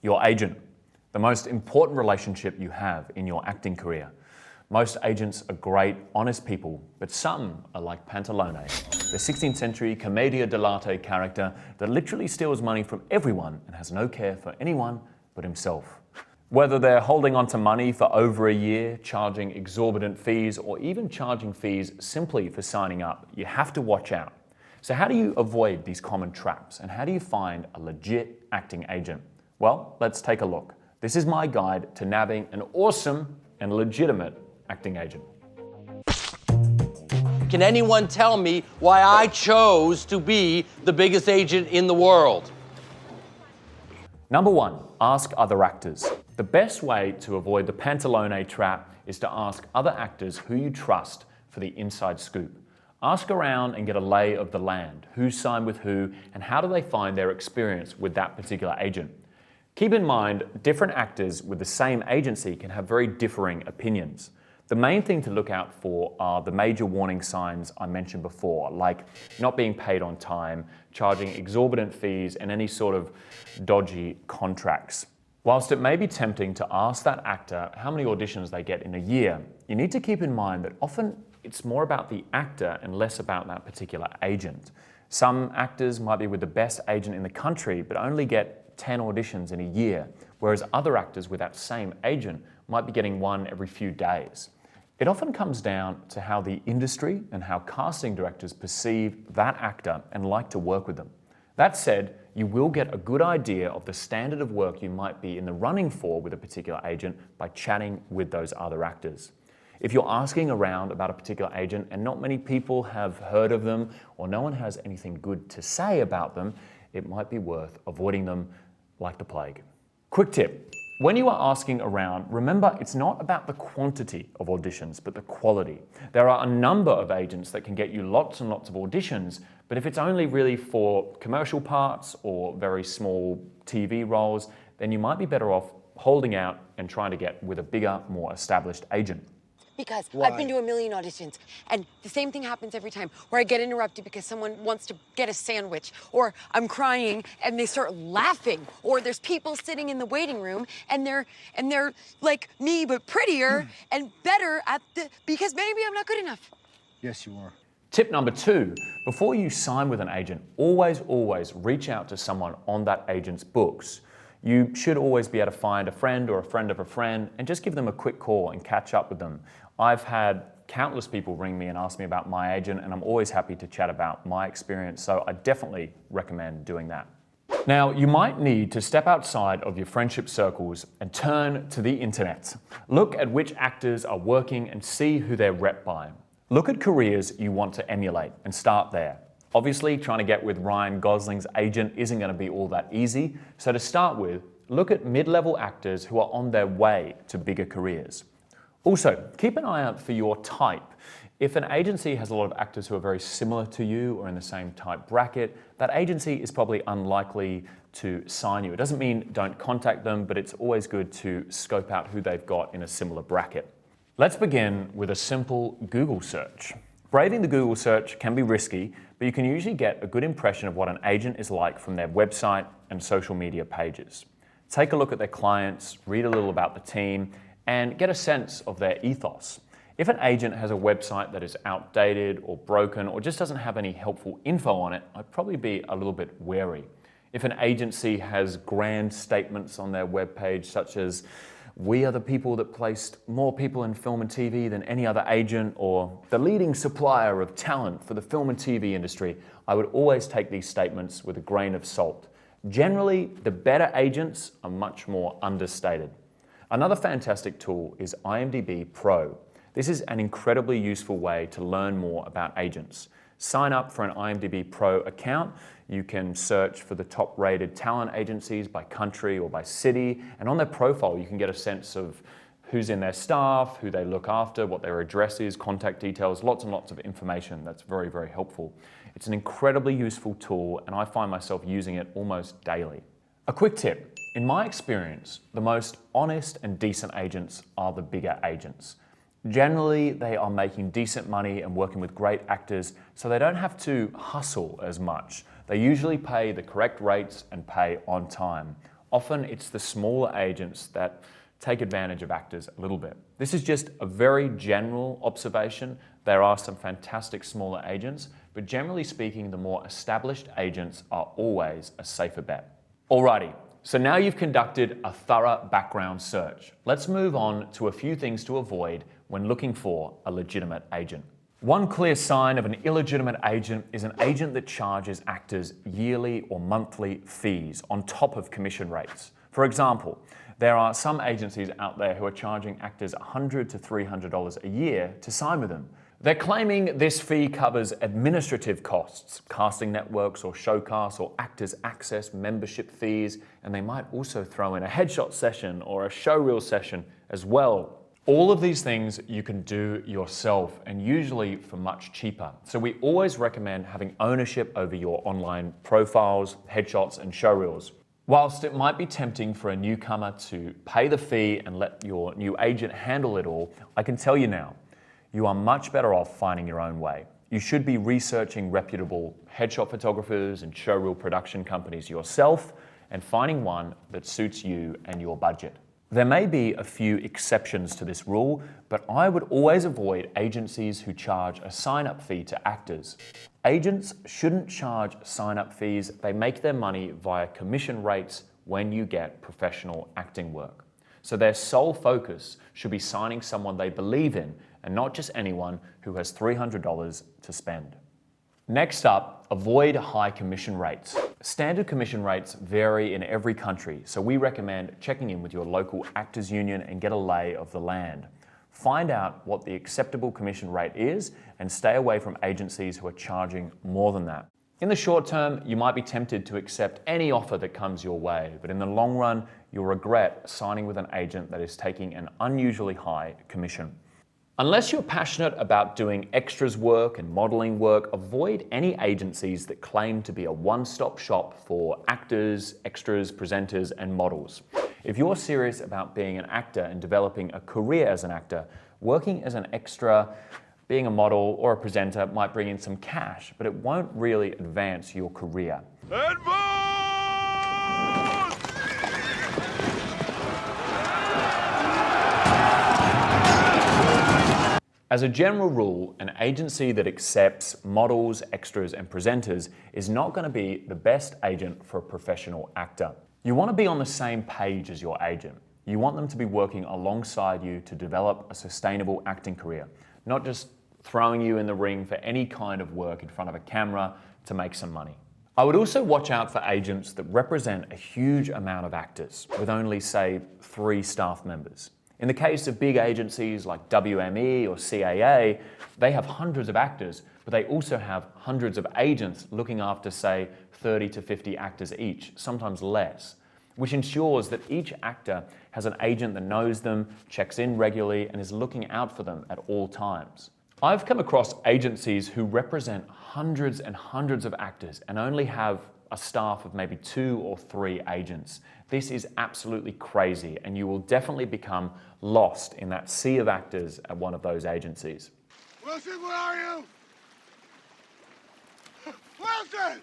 Your agent, the most important relationship you have in your acting career. Most agents are great, honest people, but some are like Pantalone, the 16th century commedia dell'arte character that literally steals money from everyone and has no care for anyone but himself. Whether they're holding on to money for over a year, charging exorbitant fees, or even charging fees simply for signing up, you have to watch out. So how do you avoid these common traps, and how do you find a legit acting agent? Well, let's take a look. This is my guide to nabbing an awesome and legitimate acting agent. Can anyone tell me why I chose to be the biggest agent in the world? Number one, ask other actors. The best way to avoid the Pantalone trap is to ask other actors who you trust for the inside scoop. Ask around and get a lay of the land, who signed with who, and how do they find their experience with that particular agent. Keep in mind, different actors with the same agency can have very differing opinions. The main thing to look out for are the major warning signs I mentioned before, like not being paid on time, charging exorbitant fees, and any sort of dodgy contracts. Whilst it may be tempting to ask that actor how many auditions they get in a year, you need to keep in mind that often it's more about the actor and less about that particular agent. Some actors might be with the best agent in the country, but only get 10 auditions in a year, whereas other actors with that same agent might be getting one every few days. It often comes down to how the industry and how casting directors perceive that actor and like to work with them. That said, you will get a good idea of the standard of work you might be in the running for with a particular agent by chatting with those other actors. If you're asking around about a particular agent and not many people have heard of them or no one has anything good to say about them, it might be worth avoiding them like the plague. Quick tip. When you are asking around, remember it's not about the quantity of auditions, but the quality. There are a number of agents that can get you lots and lots of auditions, but if it's only really for commercial parts or very small TV roles, then you might be better off holding out and trying to get with a bigger, more established agent. Because Why? I've been to a million auditions, and the same thing happens every time, where I get interrupted because someone wants to get a sandwich, or I'm crying and they start laughing, or there's people sitting in the waiting room and they're like me but prettier and better because maybe I'm not good enough. Yes, you are. Tip number two, before you sign with an agent, always reach out to someone on that agent's books. You should always be able to find a friend or a friend of a friend and just give them a quick call and catch up with them. I've had countless people ring me and ask me about my agent, and I'm always happy to chat about my experience, so I definitely recommend doing that. Now, you might need to step outside of your friendship circles and turn to the internet. Look at which actors are working and see who they're rep by. Look at careers you want to emulate and start there. Obviously, trying to get with Ryan Gosling's agent isn't going to be all that easy, so to start with, look at mid-level actors who are on their way to bigger careers. Also, keep an eye out for your type. If an agency has a lot of actors who are very similar to you or in the same type bracket, that agency is probably unlikely to sign you. It doesn't mean don't contact them, but it's always good to scope out who they've got in a similar bracket. Let's begin with a simple Google search. Braving the Google search can be risky, but you can usually get a good impression of what an agent is like from their website and social media pages. Take a look at their clients, read a little about the team, and get a sense of their ethos. If an agent has a website that is outdated or broken or just doesn't have any helpful info on it, I'd probably be a little bit wary. If an agency has grand statements on their webpage such as, "We are the people that placed more people in film and TV than any other agent," or "the leading supplier of talent for the film and TV industry," I would always take these statements with a grain of salt. Generally, the better agents are much more understated. Another fantastic tool is IMDb Pro. This is an incredibly useful way to learn more about agents. Sign up for an IMDb Pro account. You can search for the top-rated talent agencies by country or by city, and on their profile you can get a sense of who's in their staff, who they look after, what their address is, contact details, lots and lots of information that's very, very helpful. It's an incredibly useful tool, and I find myself using it almost daily. A quick tip. In my experience, the most honest and decent agents are the bigger agents. Generally, they are making decent money and working with great actors, so they don't have to hustle as much. They usually pay the correct rates and pay on time. Often it's the smaller agents that take advantage of actors a little bit. This is just a very general observation. There are some fantastic smaller agents, but generally speaking, the more established agents are always a safer bet. Alrighty, so now you've conducted a thorough background search. Let's move on to a few things to avoid when looking for a legitimate agent. One clear sign of an illegitimate agent is an agent that charges actors yearly or monthly fees on top of commission rates. For example, there are some agencies out there who are charging actors $100 to $300 a year to sign with them. They're claiming this fee covers administrative costs, casting networks or showcasts or actors access membership fees, and they might also throw in a headshot session or a showreel session as well. All of these things you can do yourself and usually for much cheaper. So we always recommend having ownership over your online profiles, headshots, and showreels. Whilst it might be tempting for a newcomer to pay the fee and let your new agent handle it all, I can tell you now, you are much better off finding your own way. You should be researching reputable headshot photographers and showreel production companies yourself and finding one that suits you and your budget. There may be a few exceptions to this rule, but I would always avoid agencies who charge a sign-up fee to actors. Agents shouldn't charge sign-up fees. They make their money via commission rates when you get professional acting work. So their sole focus should be signing someone they believe in and not just anyone who has $300 to spend. Next up, avoid high commission rates. Standard commission rates vary in every country, so we recommend checking in with your local actors union and get a lay of the land. Find out what the acceptable commission rate is and stay away from agencies who are charging more than that. In the short term, you might be tempted to accept any offer that comes your way, but in the long run, you'll regret signing with an agent that is taking an unusually high commission. Unless you're passionate about doing extras work and modeling work, avoid any agencies that claim to be a one-stop shop for actors, extras, presenters, and models. If you're serious about being an actor and developing a career as an actor, working as an extra, being a model or a presenter might bring in some cash, but it won't really advance your career. As a general rule, an agency that accepts models, extras, and presenters is not going to be the best agent for a professional actor. You want to be on the same page as your agent. You want them to be working alongside you to develop a sustainable acting career, not just throwing you in the ring for any kind of work in front of a camera to make some money. I would also watch out for agents that represent a huge amount of actors with only, say, 3 staff members. In the case of big agencies like WME or CAA, they have hundreds of actors, but they also have hundreds of agents looking after, say, 30 to 50 actors each, sometimes less, which ensures that each actor has an agent that knows them, checks in regularly, and is looking out for them at all times. I've come across agencies who represent hundreds and hundreds of actors and only have a staff of maybe 2 or 3 agents. This is absolutely crazy, and you will definitely become lost in that sea of actors at one of those agencies. Wilson, where are you? Wilson!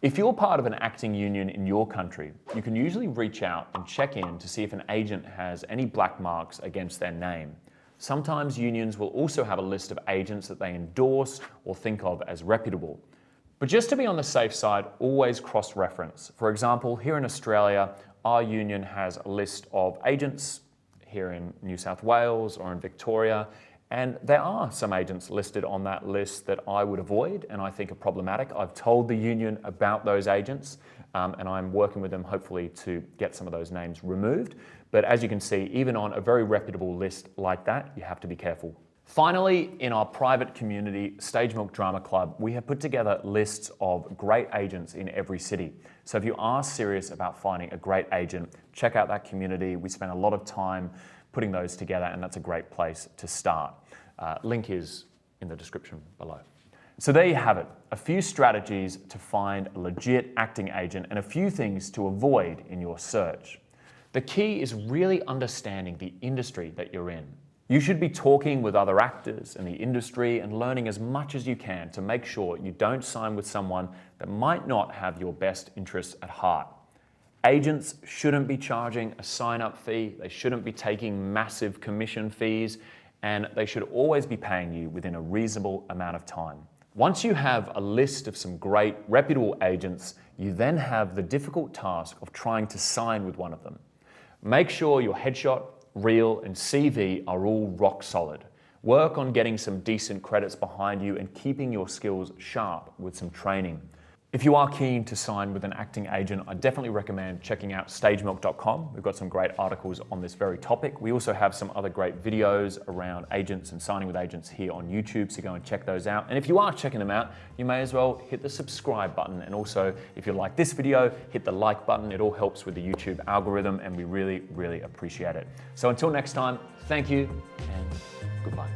If you're part of an acting union in your country, you can usually reach out and check in to see if an agent has any black marks against their name. Sometimes unions will also have a list of agents that they endorse or think of as reputable. But just to be on the safe side, always cross-reference. For example, here in Australia, our union has a list of agents here in New South Wales or in Victoria, and there are some agents listed on that list that I would avoid and I think are problematic. I've told the union about those agents, and I'm working with them hopefully to get some of those names removed. But as you can see, even on a very reputable list like that, you have to be careful. Finally, in our private community, StageMilk Drama Club, we have put together lists of great agents in every city. So if you are serious about finding a great agent, check out that community. We spend a lot of time putting those together, and that's a great place to start. Link is in the description below. So there you have it, a few strategies to find a legit acting agent and a few things to avoid in your search. The key is really understanding the industry that you're in. You should be talking with other actors in the industry and learning as much as you can to make sure you don't sign with someone that might not have your best interests at heart. Agents shouldn't be charging a sign-up fee, they shouldn't be taking massive commission fees, and they should always be paying you within a reasonable amount of time. Once you have a list of some great, reputable agents, you then have the difficult task of trying to sign with one of them. Make sure your headshot, reel, and CV are all rock solid. Work on getting some decent credits behind you and keeping your skills sharp with some training. If you are keen to sign with an acting agent, I definitely recommend checking out StageMilk.com. We've got some great articles on this very topic. We also have some other great videos around agents and signing with agents here on YouTube, so go and check those out. And if you are checking them out, you may as well hit the subscribe button. And also, if you like this video, hit the like button. It all helps with the YouTube algorithm, and we really, really appreciate it. So until next time, thank you and goodbye.